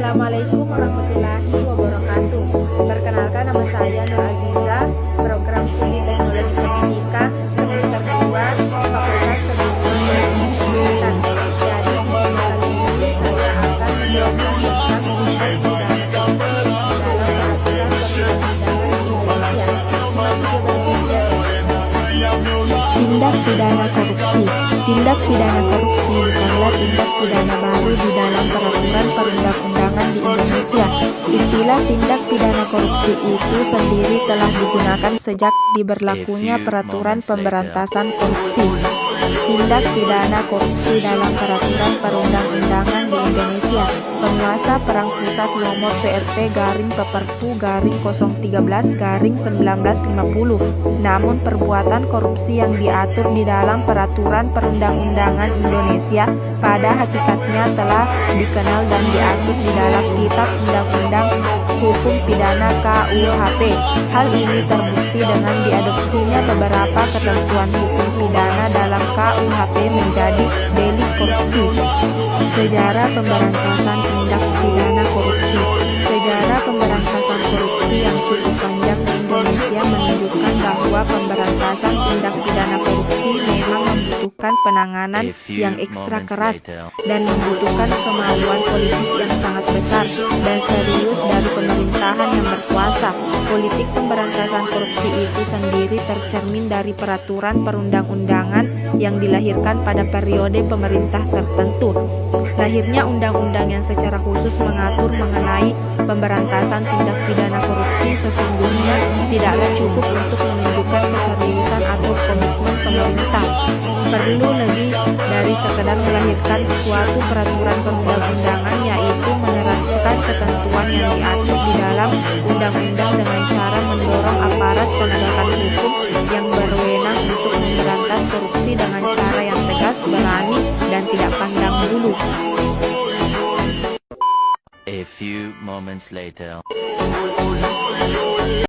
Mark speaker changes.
Speaker 1: Assalamualaikum warahmatullahi wabarakatuh. Perkenalkan, nama saya Nur Aziza, program studi teknologi pendidikan semester 2 Fakultas Keguruan dan Pendidikan. Jadi di kali ini saya akan menjelaskan tentang tindak pidana korupsi dalam peraturan perundang-undangan Indonesia. Tindak pidana korupsi. Tindak pidana korupsi bukanlah tindak pidana baru di dalam peraturan perundang-undangan di Indonesia. Istilah tindak pidana korupsi itu sendiri telah digunakan sejak diberlakunya peraturan pemberantasan korupsi. Tindak pidana korupsi dalam peraturan perundang-undangan di Indonesia. Penguasa Perang Pusat nomor PRT/Peperpu/013/1950. Namun perbuatan korupsi yang diatur di dalam peraturan perundang-undangan Indonesia pada hakikatnya telah dikenal dan diatur di dalam Kitab Undang-Undang Hukum Pidana KUHP. Hal ini terbukti dengan diadopsinya beberapa ketentuan hukum pidana dalam KUHP menjadi delik korupsi. Sejarah pemberantasan tindak pidana korupsi. Sejarah pemberantasan korupsi yang cukup panjang di Indonesia menunjukkan bahwa pemberantasan tindak pidana korupsi memang membutuhkan penanganan yang ekstra keras dan membutuhkan kemauan politik yang sangat besar dan serius dari pemerintahan yang berkuasa. Politik pemberantasan korupsi itu sendiri tercermin dari peraturan perundang-undangan yang dilahirkan pada periode pemerintah tertentu. Lahirnya undang-undang yang secara khusus mengatur mengenai pemberantasan tindak pidana korupsi sesungguhnya tidaklah cukup untuk menunjukkan keseriusan atau komitmen pemerintah. Perlu lebih dari sekedar melahirkan suatu peraturan perundang-undangan, yaitu menerapkan ketentuan yang diatur di dalam undang-undang dengan cara mendorong aparat penegakan hukum yang berwenang untuk memberantas korupsi dengan cara yang tegas, berani, dan tidak pandang bulu.
Speaker 2: A few moments later.